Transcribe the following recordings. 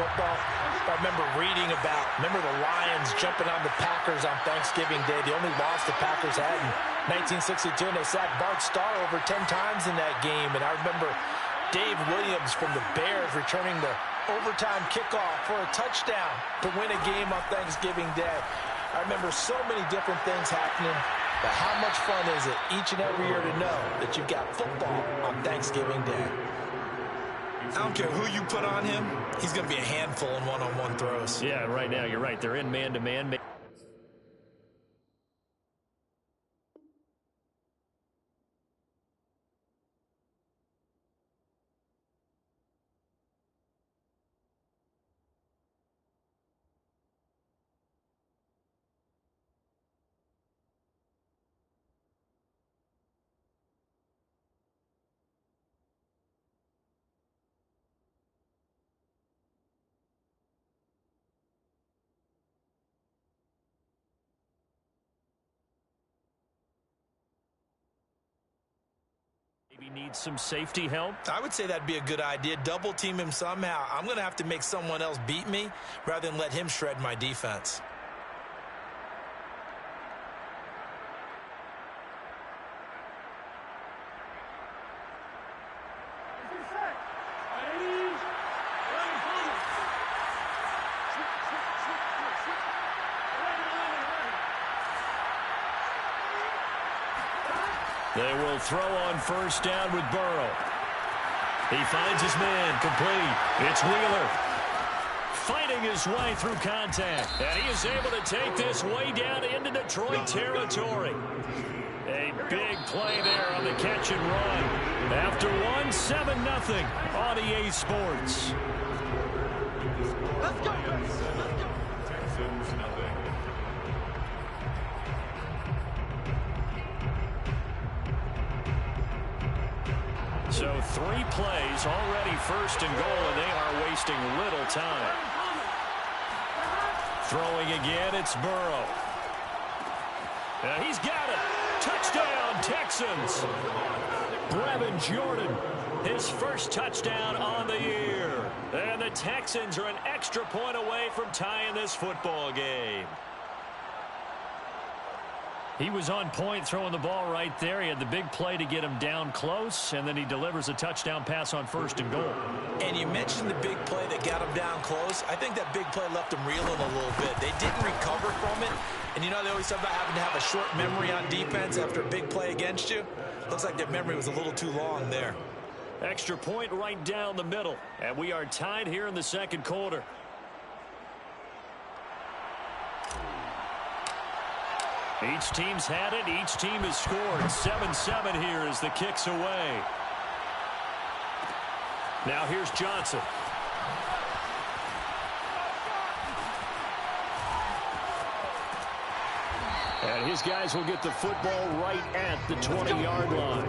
football. I remember reading about, the Lions jumping on the Packers on Thanksgiving Day. The only loss the Packers had in 1962, and they sacked Bart Starr over 10 times in that game. And I remember Dave Williams from the Bears returning the overtime kickoff for a touchdown to win a game on Thanksgiving Day. I remember so many different things happening, but how much fun is it each and every year to know that you've got football on Thanksgiving Day? I don't care who you put on him, he's going to be a handful in one-on-one throws. Yeah, right now, you're right. They're in man-to-man. Maybe needs some safety help. I would say that'd be a good idea. Double team him somehow. I'm going to have to make someone else beat me rather than let him shred my defense. They will throw on first down with Burrow. He finds his man, complete. It's Wheeler. Fighting his way through contact. And he is able to take this way down into Detroit territory. A big play there on the catch and run. After one, 7-0 on EA Sports. Let's go. Texans nothing. So 3 plays, already first and goal, and they are wasting little time. Throwing again, it's Burrow. And he's got it. Touchdown, Texans. Brevin Jordan, his first touchdown on the year. And the Texans are an extra point away from tying this football game. He was on point throwing the ball right there. He had the big play to get him down close, and then he delivers a touchdown pass on first and goal. And you mentioned the big play that got him down close. I think that big play left him reeling a little bit. They didn't recover from it. And you know, they always talk about having to have a short memory on defense after a big play against you. Looks like their memory was a little too long there. Extra point right down the middle. And we are tied here in the second quarter. Each team's had it. Each team has scored. 7-7 here as the kick's away. Now here's Johnson. And his guys will get the football right at the 20-yard line.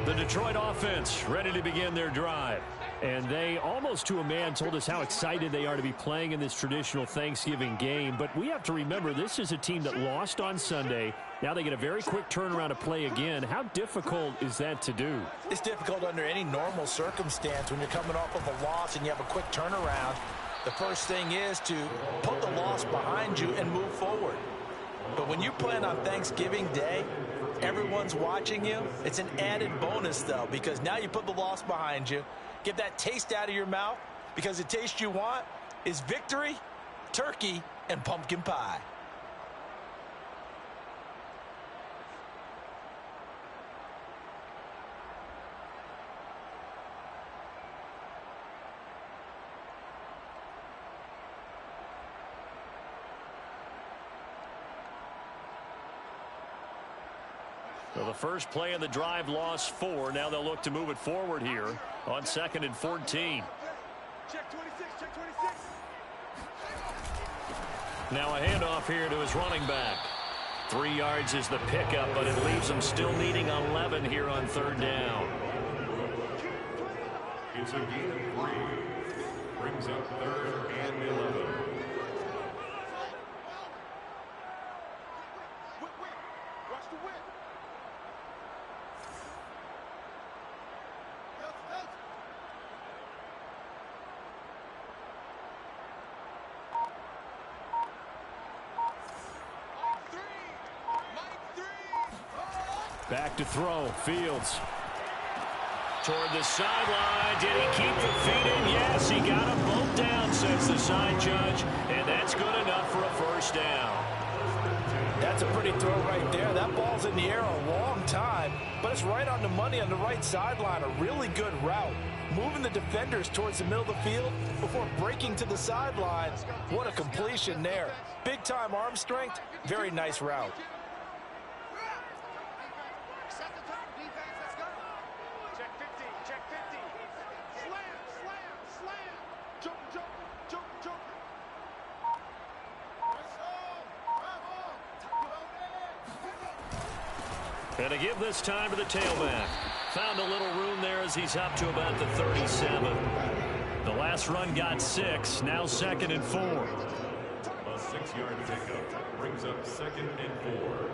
The Detroit offense ready to begin their drive. And they, almost to a man, told us how excited they are to be playing in this traditional Thanksgiving game. But we have to remember, this is a team that lost on Sunday. Now they get a very quick turnaround to play again. How difficult is that to do? It's difficult under any normal circumstance when you're coming off of a loss and you have a quick turnaround. The first thing is to put the loss behind you and move forward. But when you're playing on Thanksgiving Day, everyone's watching you. It's an added bonus, though, because now you put the loss behind you. Get that taste out of your mouth, because the taste you want is victory, turkey, and pumpkin pie. So the first play of the drive lost 4. Now they'll look to move it forward here on 2nd and 14. Check 26, check 26. Now a handoff here to his running back. 3 yards is the pickup, but it leaves them still needing 11 here on 3rd down. It's a gain of 3. Brings up 3rd and 11. Watch the whip. Back to throw. Fields. Toward the sideline. Did he keep the feet in? Yes, he got them both down, says the side judge. And that's good enough for a first down. That's a pretty throw right there. That ball's in the air a long time, but it's right on the money on the right sideline. A really good route. Moving the defenders towards the middle of the field before breaking to the sideline. What a completion there. Big-time arm strength. Very nice route. And to give this time to the tailback. Found a little room there as he's up to about the 37. The last run got 6. Now 2nd and 4. A 6-yard pickup brings up 2nd and 4.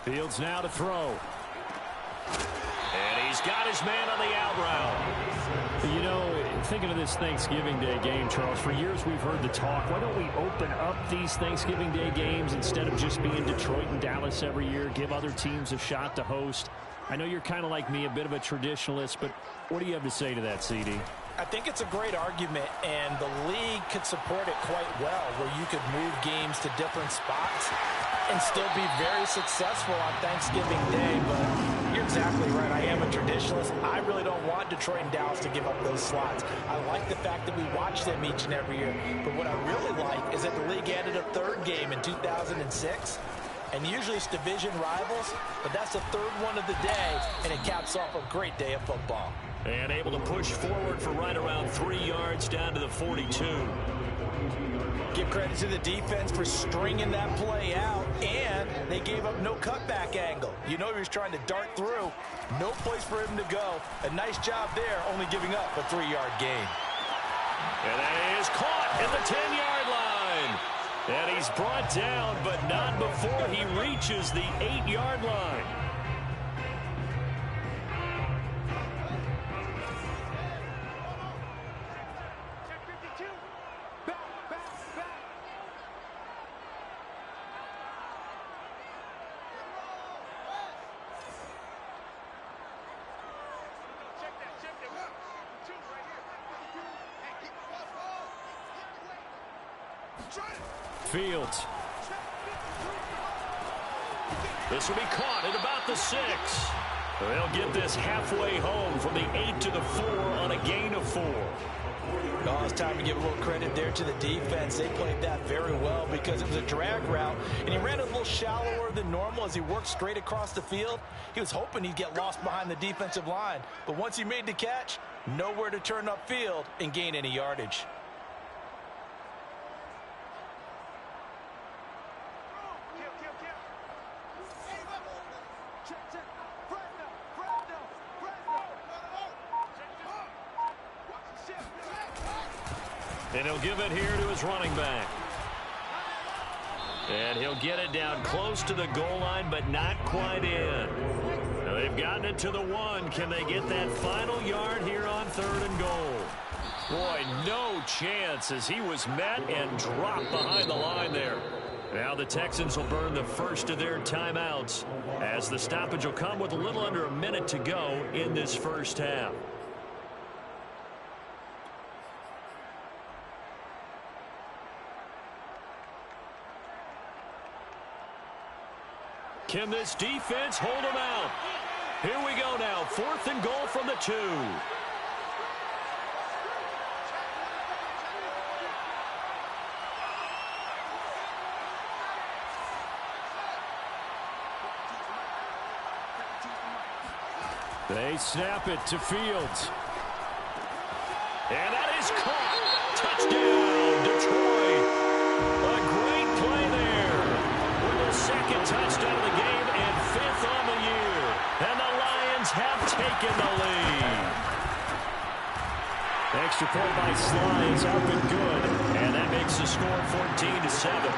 Fields now to throw. And he's got his man on the out route. You know, thinking of this Thanksgiving Day game, Charles, for years we've heard the talk, why don't we open up these Thanksgiving Day games instead of just being Detroit and Dallas every year, give other teams a shot to host? I know you're kind of like me, a bit of a traditionalist, but what do you have to say to that, CD? I think it's a great argument, and the league could support it quite well, where you could move games to different spots and still be very successful on Thanksgiving Day. But you're exactly right. I am a traditionalist. I really don't want Detroit and Dallas to give up those slots. I like the fact that we watch them each and every year. But what I really like is that the league added a 3rd game in 2006. And usually it's division rivals, but that's the 3rd one of the day, and it caps off a great day of football. And able to push forward for right around 3 yards down to the 42. Give credit to the defense for stringing that play out, and they gave up no cutback angle. You know he was trying to dart through. No place for him to go. A nice job there, only giving up a 3-yard gain. And that is caught at the 10-yard line. And he's brought down, but not before he reaches the 8-yard line. Fields. This will be caught at about the 6. They'll get this halfway home from the 8 to the 4 on a gain of 4. Oh, it's time to give a little credit there to the defense. They played that very well because it was a drag route, and he ran a little shallower than normal as he worked straight across the field. He was hoping he'd get lost behind the defensive line, but once he made the catch, nowhere to turn upfield and gain any yardage. And he'll give it here to his running back. And he'll get it down close to the goal line, but not quite in. Now they've gotten it to the 1. Can they get that final yard here on 3rd and goal? Boy, no chance as he was met and dropped behind the line there. Now the Texans will burn the first of their timeouts as the stoppage will come with a little under a minute to go in this first half. Can this defense hold them out? Here we go now. 4th and goal from the 2. They snap it to Fields. And that is caught. Touchdown, Detroit. A great play there. With the 2nd touchdown of the game and 5th on the year. And the Lions have taken the lead. Extra point by Sly is up and good. And that makes the score 14-7.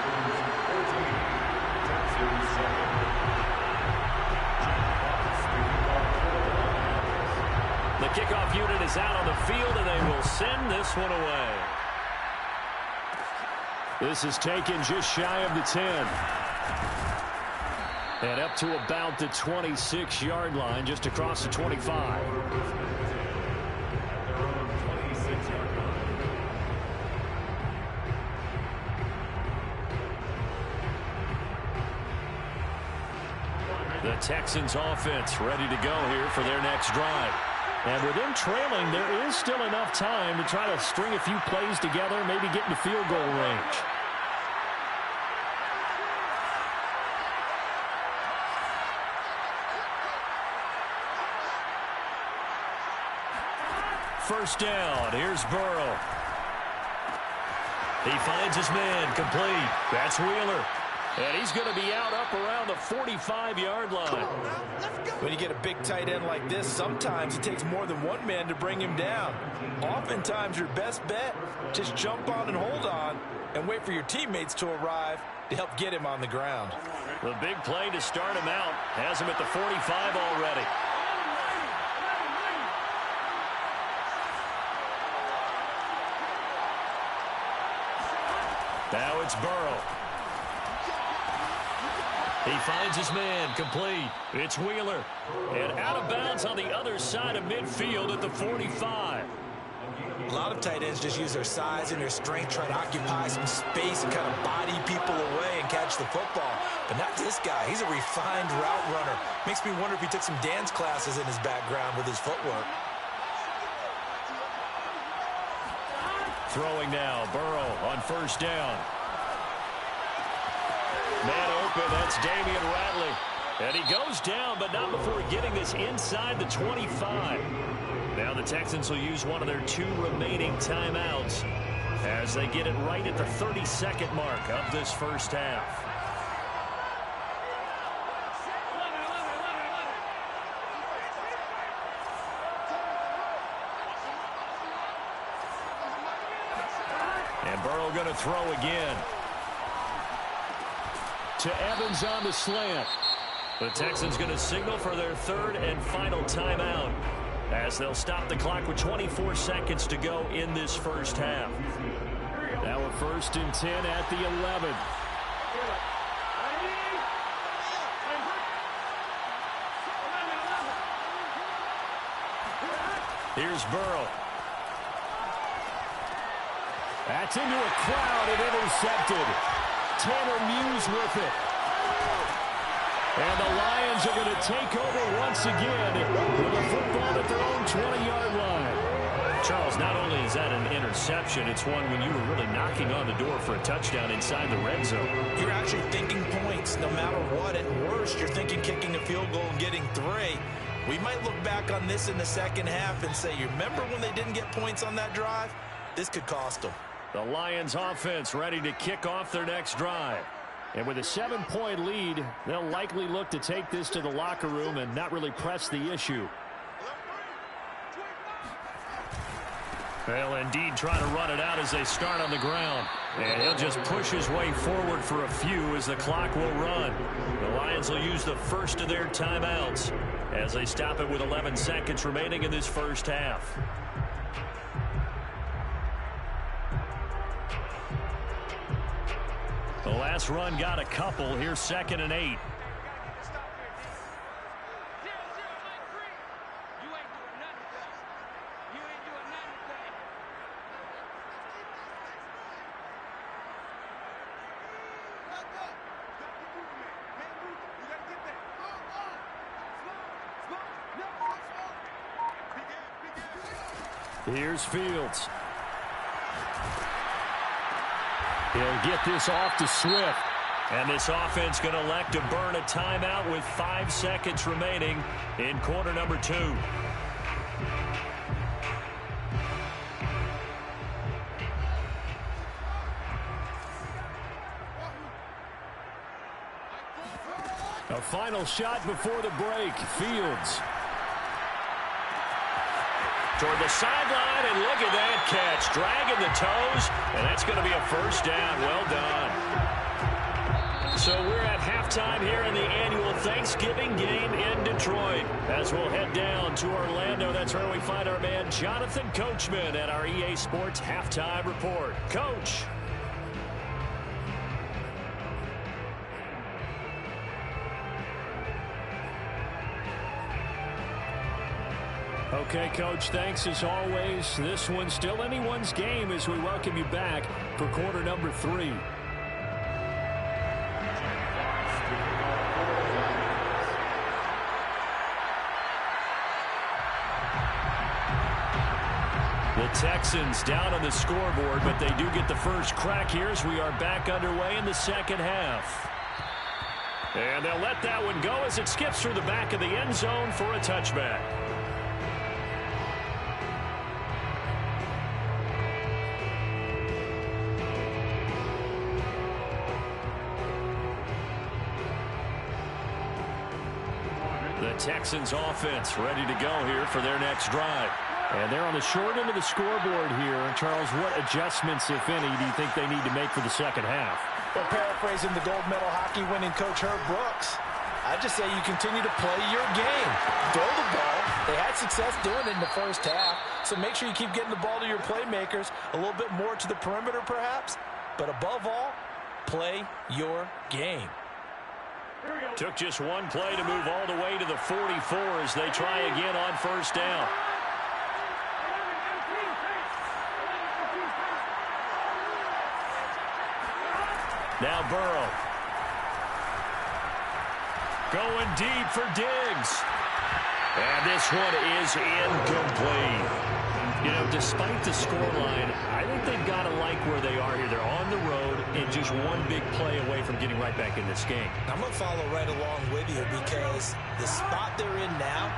kickoff unit is out on the field, and they will send this one away. This is taken just shy of the 10. And up to about the 26-yard line, just across the 25. The Texans offense ready to go here for their next drive. And with them trailing, there is still enough time to try to string a few plays together, maybe get into field goal range. First down, here's Burrow. He finds his man, complete. That's Wheeler. And he's going to be out up around the 45-yard line. When you get a big tight end like this, sometimes it takes more than one man to bring him down. Oftentimes, your best bet, just jump on and hold on and wait for your teammates to arrive to help get him on the ground. The big play to start him out has him at the 45 already. Now it's Burrow. He finds his man, complete. It's Wheeler. And out of bounds on the other side of midfield at the 45. A lot of tight ends just use their size and their strength, try to occupy some space and kind of body people away and catch the football. But not this guy. He's a refined route runner. Makes me wonder if he took some dance classes in his background with his footwork. Throwing now, Burrow on first down. Man open, that's Damian Ratley. And he goes down, but not before getting this inside the 25. Now the Texans will use one of their 2 remaining timeouts as they get it right at the 32nd mark of this first half. And Burrow going to throw again. To Evans on the slant. The Texans going to signal for their 3rd and final timeout as they'll stop the clock with 24 seconds to go in this first half. Now a 1st and 10 at the 11. Here's Burrow. That's into a crowd and intercepted. Tanner Muse with it. And the Lions are going to take over once again with a football at their own 20-yard line. Charles, not only is that an interception, it's one when you were really knocking on the door for a touchdown inside the red zone. You're actually thinking points no matter what. At worst, you're thinking kicking a field goal and getting 3. We might look back on this in the second half and say, you remember when they didn't get points on that drive? This could cost them. The Lions offense ready to kick off their next drive. And with a 7-point lead, they'll likely look to take this to the locker room and not really press the issue. They'll indeed try to run it out as they start on the ground. And he'll just push his way forward for a few as the clock will run. The Lions will use the first of their timeouts as they stop it with 11 seconds remaining in this first half. The last run got a couple. Here's 2nd and 8. Here's Fields. He'll get this off to Swift. And this offense going to elect to burn a timeout with 5 seconds remaining in quarter number 2. A final shot before the break. Fields. Toward the sideline, and look at that catch. Dragging the toes, and that's going to be a first down. Well done. So we're at halftime here in the annual Thanksgiving game in Detroit. As we'll head down to Orlando, that's where we find our man Jonathan Coachman at our EA Sports Halftime Report. Coach. Okay, Coach, thanks as always. This one's still anyone's game as we welcome you back for quarter number 3. The Texans down on the scoreboard, but they do get the first crack here as we are back underway in the second half. And they'll let that one go as it skips through the back of the end zone for a touchback. The Texans offense ready to go here for their next drive. And they're on the short end of the scoreboard here. Charles, what adjustments, if any, do you think they need to make for the second half? Well, paraphrasing the gold medal hockey winning coach Herb Brooks, I just say you continue to play your game. Throw the ball. They had success doing it in the first half, so make sure you keep getting the ball to your playmakers, a little bit more to the perimeter perhaps, but above all, play your game. Took just one play to move all the way to the 44 as they try again on first down. Now Burrow. Going deep for Diggs. And this one is incomplete. You know, despite the scoreline, I think they've got to like where they are here. They're on the road and just one big play away from getting right back in this game. I'm going to follow right along with you because the spot they're in now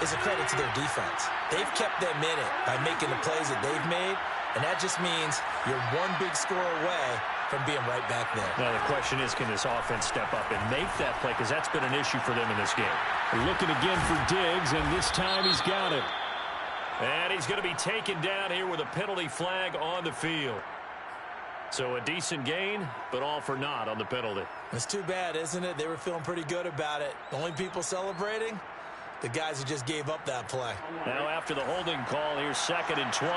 is a credit to their defense. They've kept them in it by making the plays that they've made, and that just means you're one big score away from being right back there. Now the question is, can this offense step up and make that play? Because that's been an issue for them in this game. Looking again for Diggs, and this time he's got it. And he's going to be taken down here with a penalty flag on the field. So a decent gain, but all for naught on the penalty. It's too bad, isn't it? They were feeling pretty good about it. The only people celebrating, the guys who just gave up that play. Now after the holding call, here's 2nd and 20.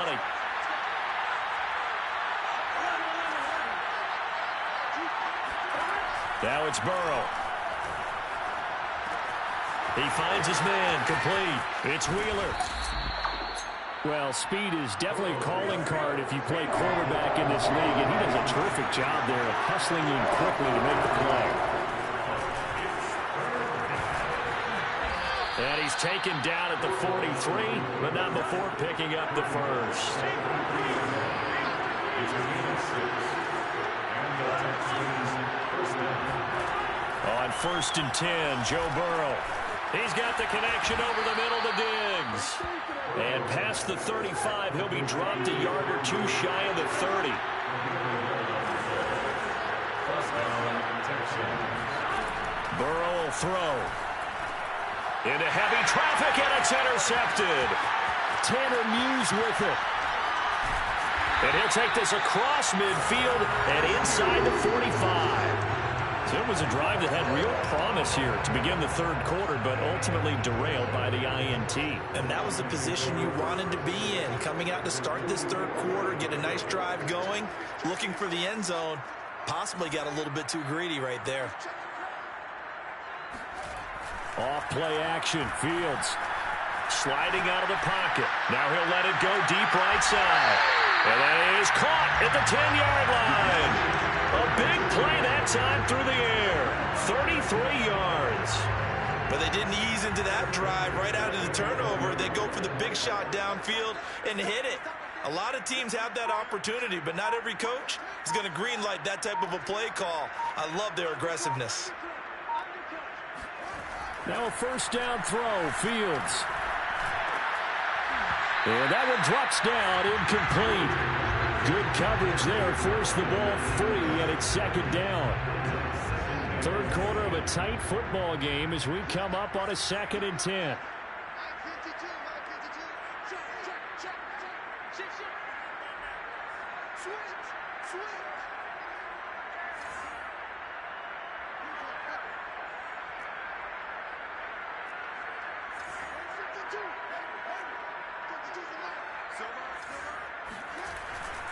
Now it's Burrow. He finds his man, complete. It's Wheeler. Well, speed is definitely a calling card if you play quarterback in this league, and he does a terrific job there of hustling in quickly to make the play. And he's taken down at the 43, but not before picking up the first. On 1st and 10, Joe Burrow. He's got the connection over the middle to Diggs. And past the 35, he'll be dropped a yard or two shy of the 30. Burrow will throw. Into heavy traffic, and it's intercepted. Tanner Muse with it. And he'll take this across midfield and inside the 45. So it was a drive that had real promise here to begin the third quarter, but ultimately derailed by the INT. And that was the position you wanted to be in. Coming out to start this third quarter, get a nice drive going, looking for the end zone. Possibly got a little bit too greedy right there. Off play action, Fields. Sliding out of the pocket. Now he'll let it go deep right side. And that is caught at the 10-yard line. A big play that time through the air. 33 yards. But they didn't ease into that drive right out of the turnover. They go for the big shot downfield and hit it. A lot of teams have that opportunity, but not every coach is going to greenlight that type of a play call. I love their aggressiveness. Now a first down throw, Fields. And that one drops down, incomplete. Good coverage there, forced the ball free, and it's 2nd down. Third quarter of a tight football game as we come up on a 2nd and 10.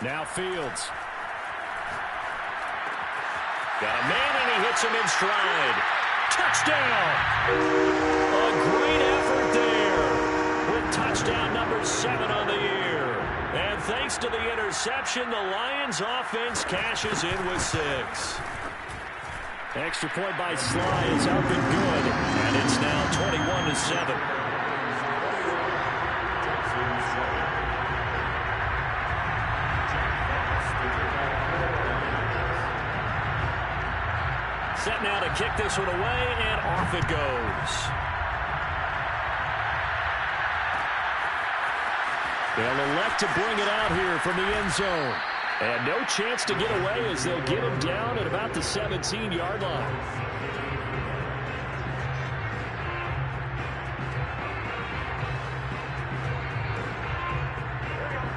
Now Fields. Got a man, and he hits him in stride. Touchdown! A great effort there with touchdown number 7 on the year. And thanks to the interception, the Lions offense cashes in with 6. Extra point by Sly is up and good. And it's now 21-7. Set now to kick this one away, and off it goes. They'll elect to bring it out here from the end zone. And no chance to get away as they'll get him down at about the 17-yard line.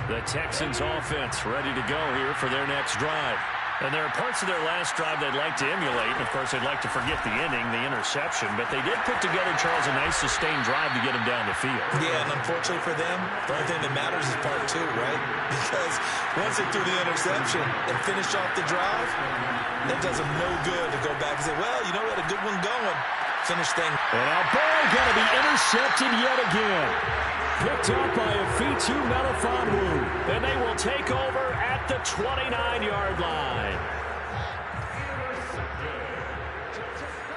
The Texans offense ready to go here for their next drive. And there are parts of their last drive they'd like to emulate. And, of course, they'd like to forget the ending, the interception. But they did put together, Charles, a nice sustained drive to get them down the field. Yeah, and unfortunately for them, the only thing that matters is part 2, right? Because once they threw the interception and finished off the drive, it does them no good to go back and say, well, you know what, a good one going. Finish thing. And now Burrow going to be intercepted yet again. Picked up by a Fitu Melifonwu. And they will take over at the 29-yard line.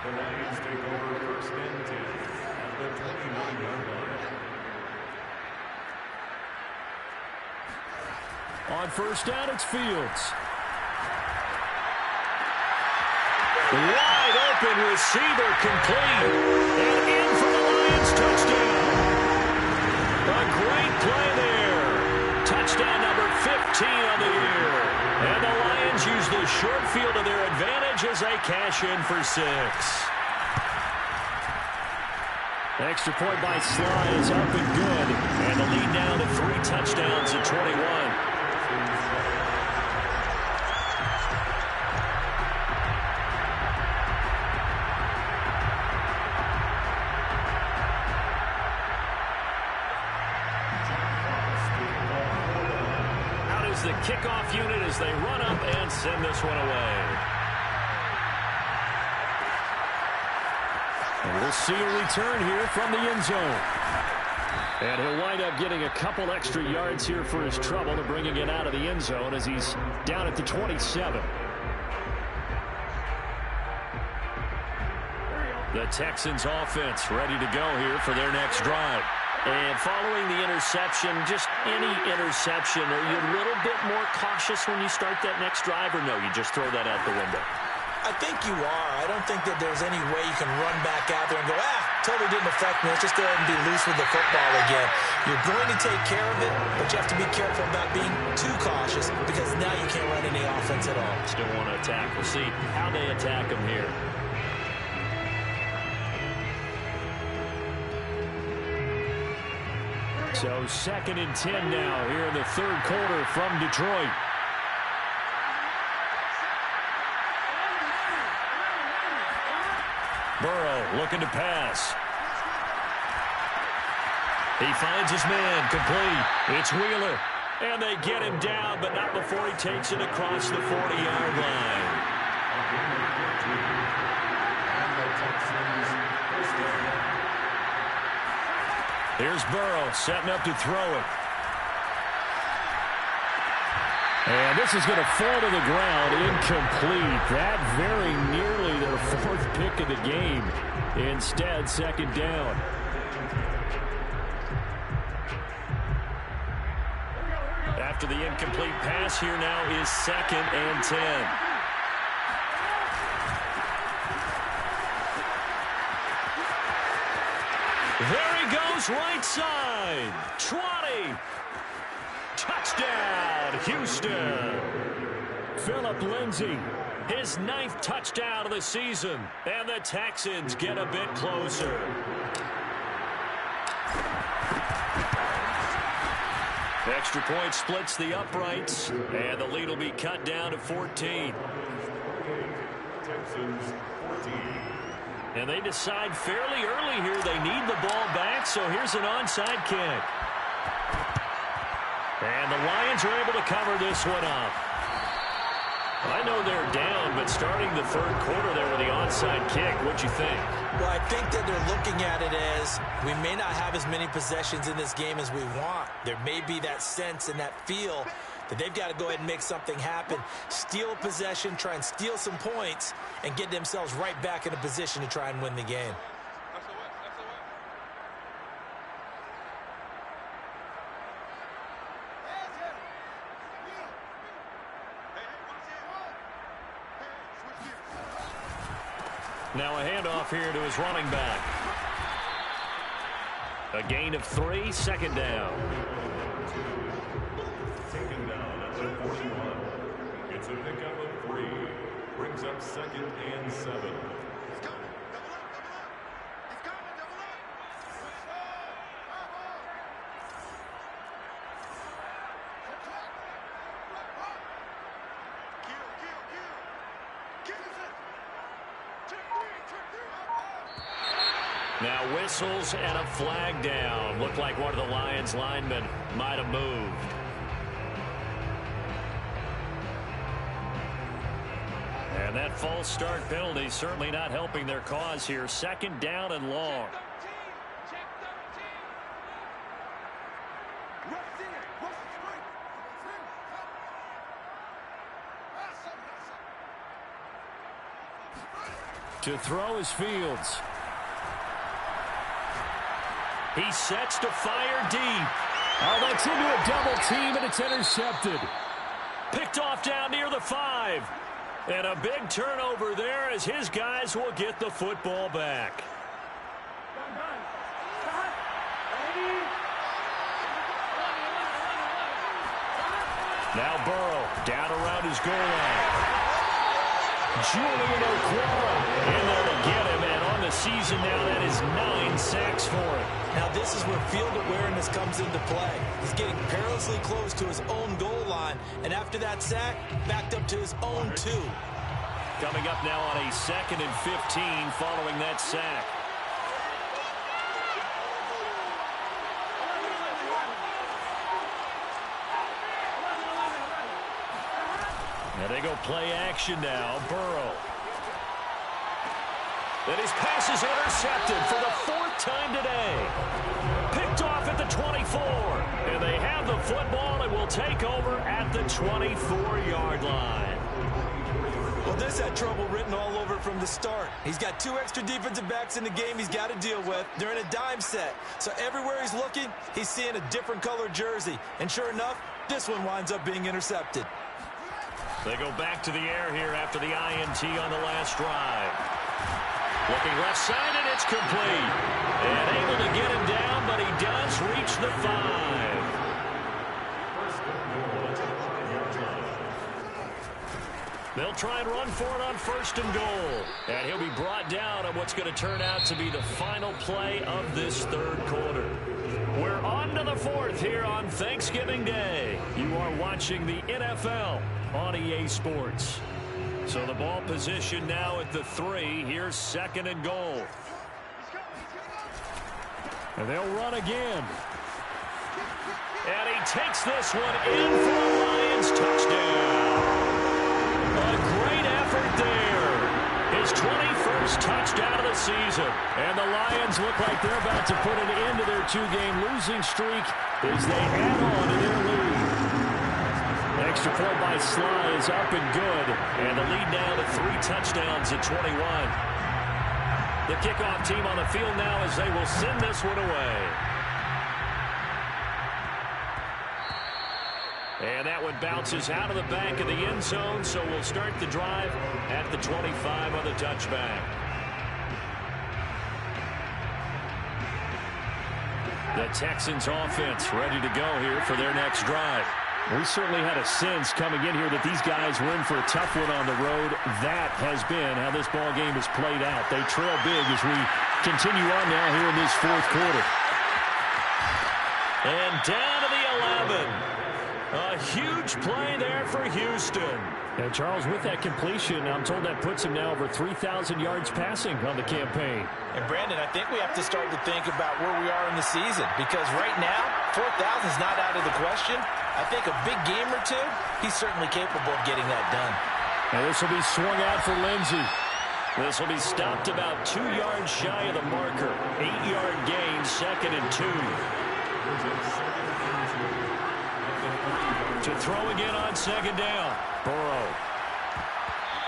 The Lions take over first and 10 at the 29-yard line. On first down, it's Fields. Wide open receiver complete. And in for the Lions touchdown. A great play there. Touchdown number 15 on the year. And the Lions use the short field to their advantage as they cash in for 6. Extra point by Sly is up and good. And the lead down to 3 touchdowns at 21. The kickoff unit as they run up and send this one away. And we'll see a return here from the end zone. And he'll wind up getting a couple extra yards here for his trouble to bringing it out of the end zone as he's down at the 27. The Texans offense ready to go here for their next drive. And following the interception, just any interception, are you a little bit more cautious when you start that next drive, or no, you just throw that out the window? I think you are. I don't think that there's any way you can run back out there and go, totally didn't affect me. Let's just go ahead and be loose with the football again. You're going to take care of it, but you have to be careful about being too cautious because now you can't run any offense at all. Still want to attack. We'll see how they attack them here. So 2nd and 10 now here in the third quarter from Detroit. Burrow looking to pass. He finds his man complete. It's Wheeler. And they get him down, but not before he takes it across the 40-yard line. Here's Burrow setting up to throw it. And this is going to fall to the ground, incomplete. That very nearly their 4th pick of the game. Instead, 2nd down. After the incomplete pass, here now is 2nd and 10. There he goes, right side. 20. Touchdown, Houston. Phillip Lindsay. His 9th touchdown of the season. And the Texans get a bit closer. Extra point splits the uprights. And the lead will be cut down to 14. Texans 14. And they decide fairly early here they need the ball back, so here's an onside kick. And the Lions are able to cover this one up. I know they're down, but starting the third quarter there with the onside kick, what'd you think? Well, I think that they're looking at it as we may not have as many possessions in this game as we want. There may be that sense and that feel that they've got to go ahead and make something happen, steal a possession, try and steal some points, and get themselves right back in a position to try and win the game. Now a handoff here to his running back. A gain of 3, second down. Taken down at the 41. It's a pickup of 3. Brings up 2nd and 7. Now whistles and a flag down. Looked like one of the Lions linemen might have moved. And that false start penalty certainly not helping their cause here. Second down and long. To throw is Fields. He sets to fire deep. Oh, that's into a double team, and it's intercepted. Picked off down near the 5. And a big turnover there as his guys will get the football back. Now Burrow down around his goal line. Julian Okwara in there to get him, and on the season now that is 9 sacks for him. Now this is where field awareness comes into play. He's getting perilously close to his own goal line, and after that sack, backed up to his own 2. Coming up now on a 2nd and 15 following that sack. Now they go play action now. Burrow. And his pass is intercepted for the 4th time today. Picked off at the 24. And they have the football and will take over at the 24-yard line. Well, this had trouble written all over from the start. He's got 2 extra defensive backs in the game he's got to deal with. They're in a dime set. So everywhere he's looking, he's seeing a different color jersey. And sure enough, this one winds up being intercepted. They go back to the air here after the INT on the last drive. Looking left side, and it's complete. And able to get him down, but he does reach the 5. They'll try and run for it on 1st and goal. And he'll be brought down on what's going to turn out to be the final play of this 3rd quarter. We're on to the 4th here on Thanksgiving Day. You are watching the NFL on EA Sports. So the ball position now at the 3. Here's 2nd and goal. And they'll run again. And he takes this one in for a Lions touchdown. A great effort there. His 21st touchdown of the season. And the Lions look like they're about to put an end to their 2-game losing streak as they add on to their lead. Extra point by Sly is up and good. And the lead now to 3 touchdowns at 21. The kickoff team on the field now as they will send this one away. And that one bounces out of the back of the end zone, so we'll start the drive at the 25 on the touchback. The Texans offense ready to go here for their next drive. We certainly had a sense coming in here that these guys were in for a tough one on the road. That has been how this ball game has played out. They trail big as we continue on now here in this 4th quarter. And down to the 11. A huge play there for Houston. And Charles, with that completion, I'm told that puts him now over 3,000 yards passing on the campaign. And Brandon, I think we have to start to think about where we are in the season, because right now, 4,000 is not out of the question. I think a big game or two, he's certainly capable of getting that done. And this will be swung out for Lindsey. This will be stopped about 2 yards shy of the marker. 8-yard gain, 2nd and 2. To throw again on 2nd down. Burrow.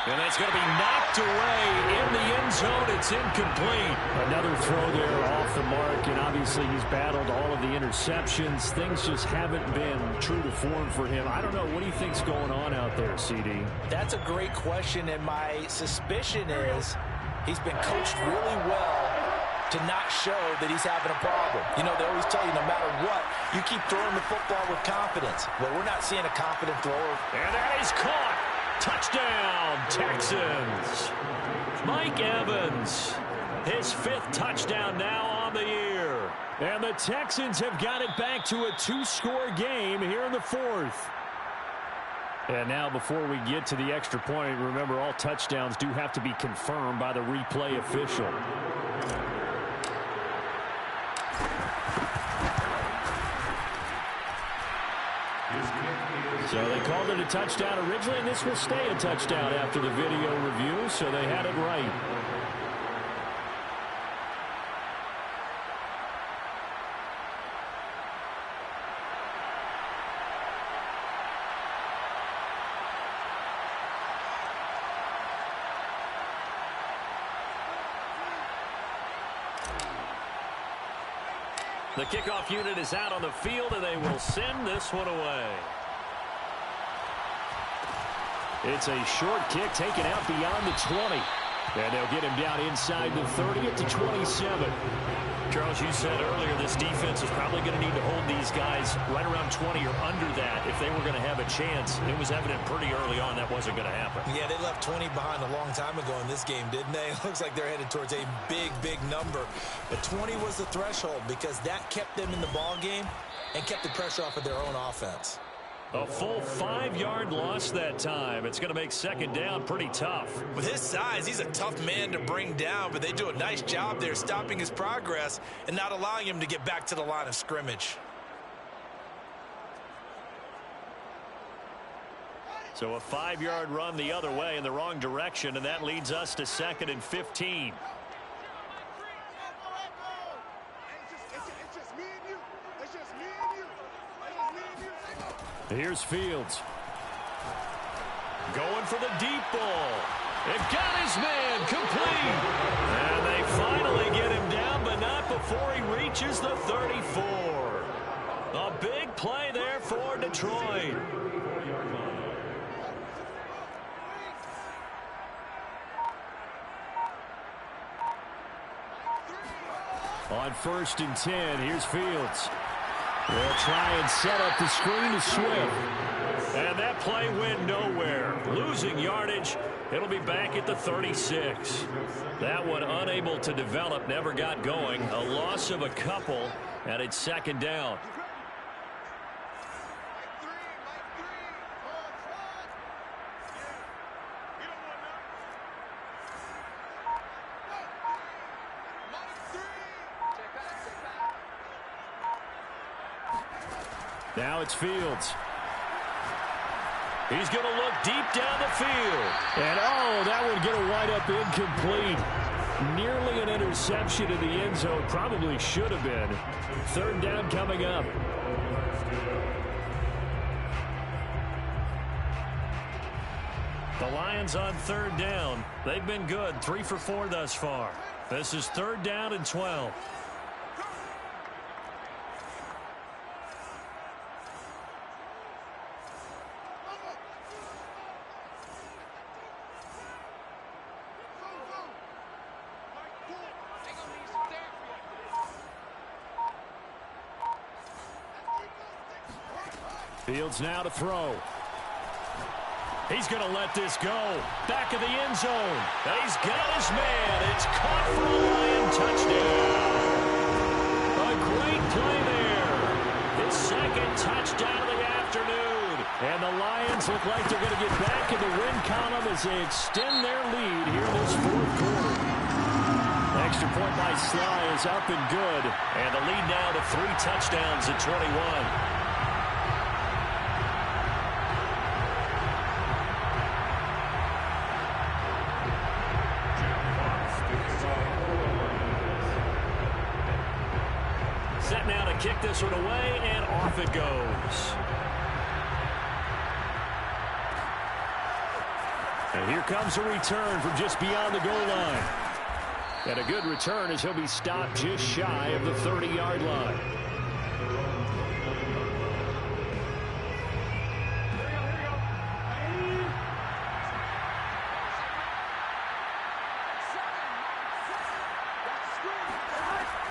And that's going to be knocked away in the end zone. It's incomplete. Another throw there off the mark, and obviously he's battled all of the interceptions. Things just haven't been true to form for him. I don't know. What do you think's going on out there, CD? That's a great question, and my suspicion is he's been coached really well to not show that he's having a problem. You know, they always tell you no matter what, you keep throwing the football with confidence. Well, we're not seeing a confident thrower. And that is caught. Touchdown, Texans. Mike Evans, his 5th touchdown now on the year. And the Texans have got it back to a 2-score game here in the 4th. And now before we get to the extra point, remember all touchdowns do have to be confirmed by the replay official. So they called it a touchdown originally, and this will stay a touchdown after the video review, so they had it right. The kickoff unit is out on the field, and they will send this one away. It's a short kick taken out beyond the 20. And they'll get him down inside the 30 at the 27. Charles, you said earlier this defense is probably going to need to hold these guys right around 20 or under that if they were going to have a chance. It was evident pretty early on that wasn't going to happen. Yeah, they left 20 behind a long time ago in this game, didn't they? It looks like they're headed towards a big, big number. But 20 was the threshold because that kept them in the ball game and kept the pressure off of their own offense. A full 5-yard loss that time. It's going to make 2nd down pretty tough. With his size, he's a tough man to bring down, but they do a nice job there stopping his progress and not allowing him to get back to the line of scrimmage. So a 5-yard run the other way in the wrong direction, and that leads us to 2nd and 15. Here's Fields. Going for the deep ball. It got his man complete. And they finally get him down, but not before he reaches the 34. A big play there for Detroit. On 1st and 10, here's Fields. They'll try and set up the screen to Swift. And that play went nowhere. Losing yardage. It'll be back at the 36. That one unable to develop, never got going. A loss of a couple, and it's 2nd down. Now it's Fields. He's going to look deep down the field. And, oh, that would get a wind up incomplete. Nearly an interception in the end zone. Probably should have been. 3rd down coming up. The Lions on 3rd down. They've been good. 3 for 4 thus far. This is 3rd down and 12. Fields now to throw. He's going to let this go. Back of the end zone. He's got his man. It's caught for a Lion touchdown. A great play there. His 2nd touchdown of the afternoon. And the Lions look like they're going to get back in the win column as they extend their lead here in this 4th quarter. Extra point by Sly is up and good. And the lead now to 3 touchdowns at 21. this one away, and off it goes. And here comes a return from just beyond the goal line. And a good return as he'll be stopped just shy of the 30-yard line.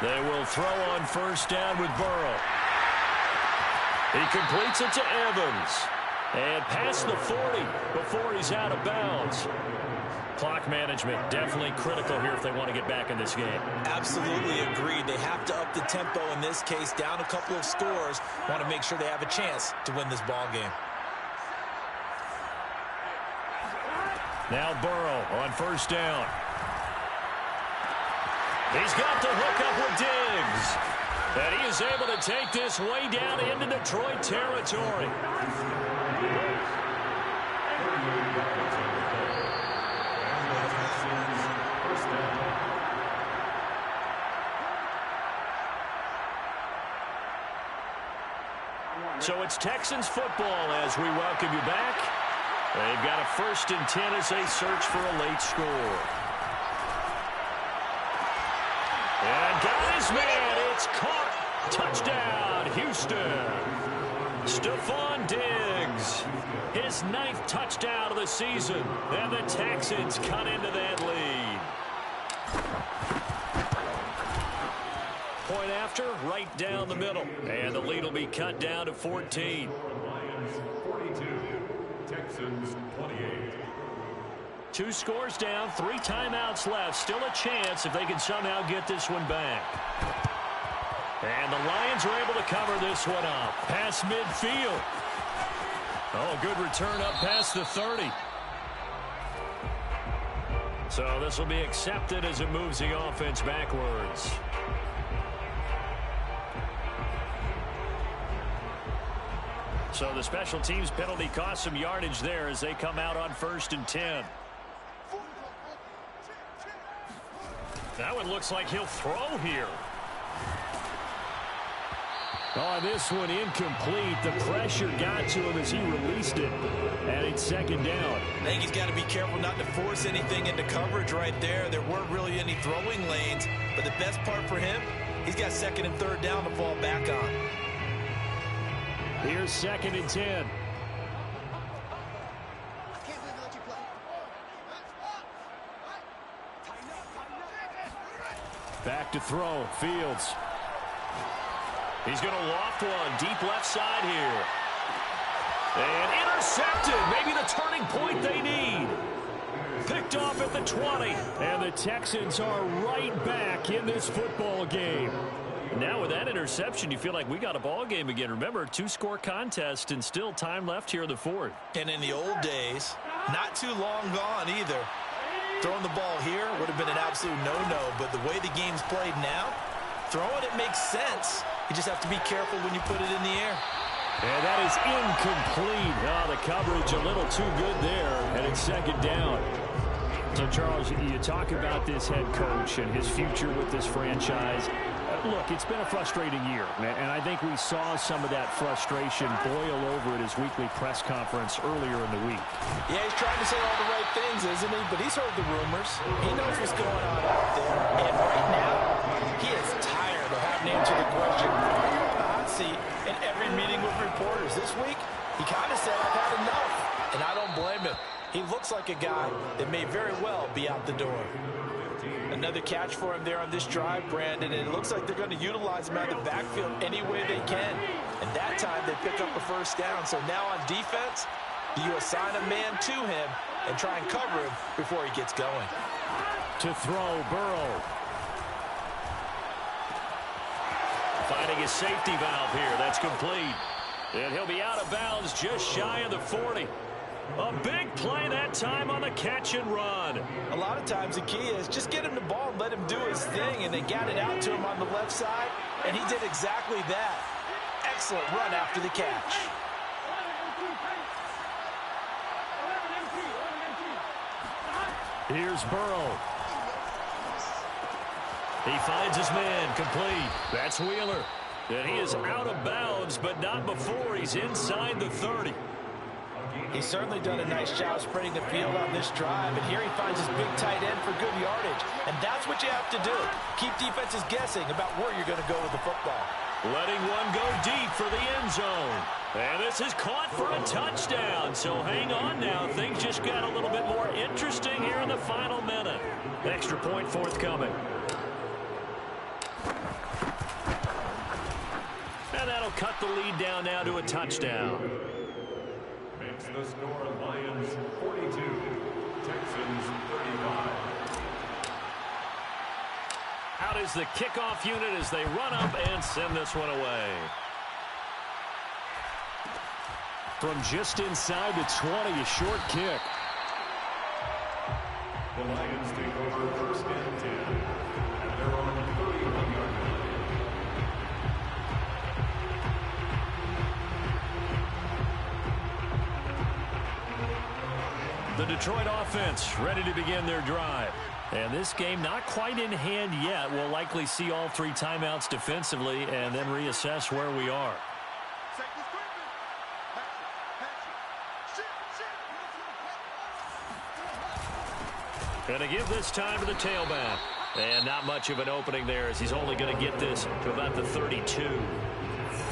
They will throw on first down with Burrow. He completes it to Evans. And past the 40 before he's out of bounds. Clock management definitely critical here if they want to get back in this game. Absolutely agreed. They have to up the tempo in this case, down a couple of scores. Want to make sure they have a chance to win this ball game. Now Burrow on first down. He's got the hook up with Diggs. And he is able to take this way down into Detroit territory. So it's Texans football as we welcome you back. They've got a 1st and 10 as they search for a late score. And got his man. It's caught. Touchdown, Houston. Stephon Diggs. His 9th touchdown of the season. And the Texans cut into that lead. Point after, right down the middle. And the lead will be cut down to 14. Lions 42, Texans 28. 2 scores down, 3 timeouts left. Still a chance if they can somehow get this one back. And the Lions are able to cover this one up. Past midfield. Oh, good return up past the 30. So this will be accepted as it moves the offense backwards. So the special teams penalty cost some yardage there as they come out on 1st and 10. That one looks like he'll throw here. Oh, this one incomplete. The pressure got to him as he released it. And it's 2nd down. I think he's got to be careful not to force anything into coverage right there. There weren't really any throwing lanes. But the best part for him, he's got 2nd and 3rd down to fall back on. Here's 2nd and 10. Back to throw. Fields. He's going to loft one. Deep left side here. And intercepted. Maybe the turning point they need. Picked off at the 20. And the Texans are right back in this football game. Now with that interception, you feel like we got a ball game again. Remember, 2-score contest and still time left here in the 4th. And in the old days, not too long gone either. Throwing the ball here would have been an absolute no-no, but the way the game's played now, throwing it makes sense. You just have to be careful when you put it in the air. And that is incomplete. Oh, the coverage a little too good there, and it's 2nd down. So, Charles, you talk about this head coach and his future with this franchise. Look, it's been a frustrating year, and I think we saw some of that frustration boil over at his weekly press conference earlier in the week. Yeah, he's trying to say all the right things, isn't he? But he's heard the rumors. He knows what's going on out there. And right now, he is tired of having to answer the question on the hot seat in every meeting with reporters. This week, he kind of said, I've had enough. And I don't blame him. He looks like a guy that may very well be out the door. Another catch for him there on this drive, Brandon, and it looks like they're going to utilize him out of the backfield any way they can. And that time they pick up a 1st down. So now on defense, you assign a man to him and try and cover him before he gets going. To throw, Burrow. Finding his safety valve here. That's complete. And he'll be out of bounds just shy of the 40. A big play that time on the catch and run. A lot of times the key is just get him the ball and let him do his thing, and they got it out to him on the left side, and he did exactly that. Excellent run after the catch. Here's Burrow. He finds his man complete. That's Wheeler. And he is out of bounds, but not before he's inside the 30. He's certainly done a nice job spreading the field on this drive, and here he finds his big tight end for good yardage. And that's what you have to do. Keep defenses guessing about where you're going to go with the football. Letting one go deep for the end zone. And this is caught for a touchdown. So hang on now. Things just got a little bit more interesting here in the final minute. Extra point forthcoming. And that'll cut the lead down now to a touchdown. Makes the score Lions 42, Texans 35. Out is the kickoff unit as they run up and send this one away. From just inside the 20, a short kick. The Lions take over first and 10 at their own 31-yard line. The Detroit offense ready to begin their drive. And this game not quite in hand yet. We'll likely see all 3 timeouts defensively and then reassess where we are. Going to give this time to the tailback. And not much of an opening there as he's only going to get this to about the 32.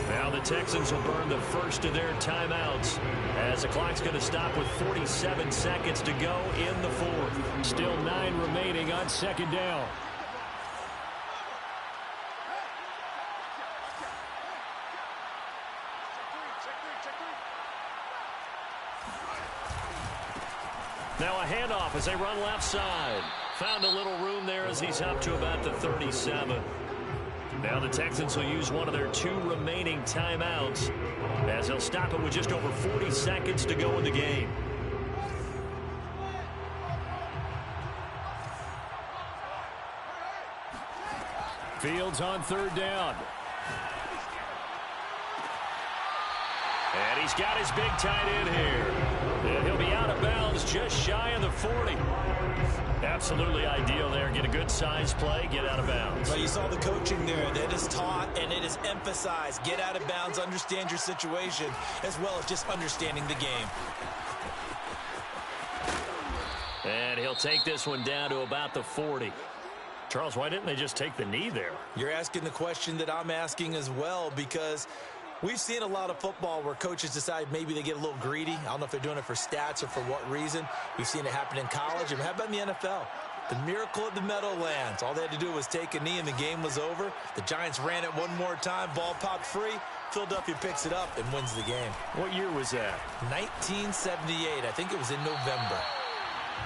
Now the Texans will burn the first of their timeouts as the clock's going to stop with 47 seconds to go in the 4th. Still 9 remaining on second down. Now a handoff as they run left side. Found a little room there as he's up to about the 37. Now the Texans will use one of their 2 remaining timeouts as they'll stop it with just over 40 seconds to go in the game. Fields on third down. And he's got his big tight end here. And he'll be out of bounds just shy of the 40. Absolutely ideal there. Get a good size play, get out of bounds. But you saw the coaching there. That is taught and it is emphasized. Get out of bounds, understand your situation, as well as just understanding the game. And he'll take this one down to about the 40. Charles, why didn't they just take the knee there? You're asking the question that I'm asking as well, because we've seen a lot of football where coaches decide maybe they get a little greedy. I don't know if they're doing it for stats or for what reason. We've seen it happen in college. And how about in the NFL? The miracle of the Meadowlands. All they had to do was take a knee and the game was over. The Giants ran it one more time. Ball popped free. Philadelphia picks it up and wins the game. What year was that? 1978. I think it was in November.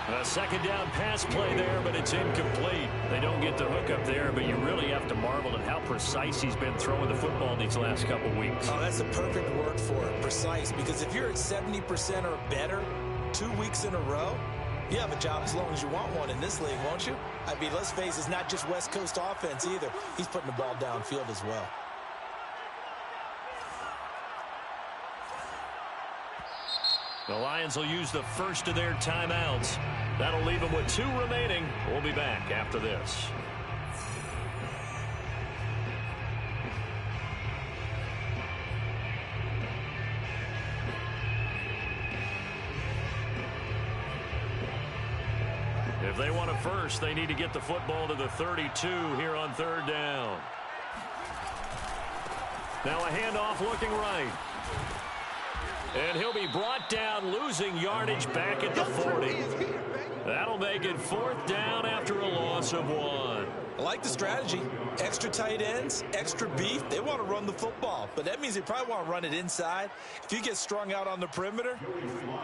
A second down pass play there, but it's incomplete. They don't get the hook up there, but you really have to marvel at how precise he's been throwing the football these last couple weeks. Oh, that's the perfect word for it, precise. Because if you're at 70% or better 2 weeks in a row, you have a job as long as you want one in this league, won't you? I mean, let's face it, it's not just West Coast offense either. He's putting the ball downfield as well. The Lions will use the first of their timeouts. That'll leave them with 2 remaining. We'll be back after this. If they want a first, they need to get the football to the 32 here on third down. Now a handoff looking right. And he'll be brought down, losing yardage back at the 40. That'll make it 4th down after a loss of 1. I like the strategy. Extra tight ends, extra beef. They want to run the football, but that means they probably want to run it inside. If you get strung out on the perimeter,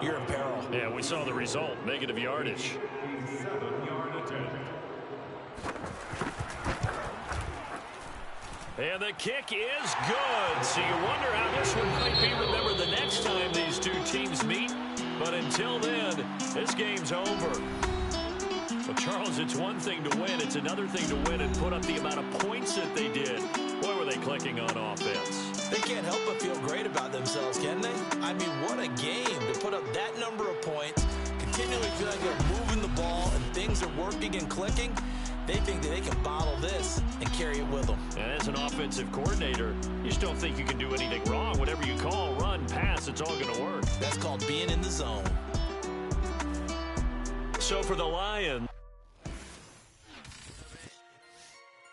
you're in peril. Yeah, we saw the result, negative yardage. 7-yard attempt. And the kick is good. So you wonder how this one might be remembered the next time these 2 teams meet. But until then, this game's over. Well, Charles, it's one thing to win. It's another thing to win and put up the amount of points that they did. Boy, were they clicking on offense. They can't help but feel great about themselves, can they? I mean, what a game to put up that number of points, continually feel like they're moving the ball and things are working and clicking, they think that they can bottle this and carry it with them. And as an offensive coordinator, you just don't think you can do anything wrong. Whatever you call, run, pass, it's all going to work. That's called being in the zone. So for the Lions,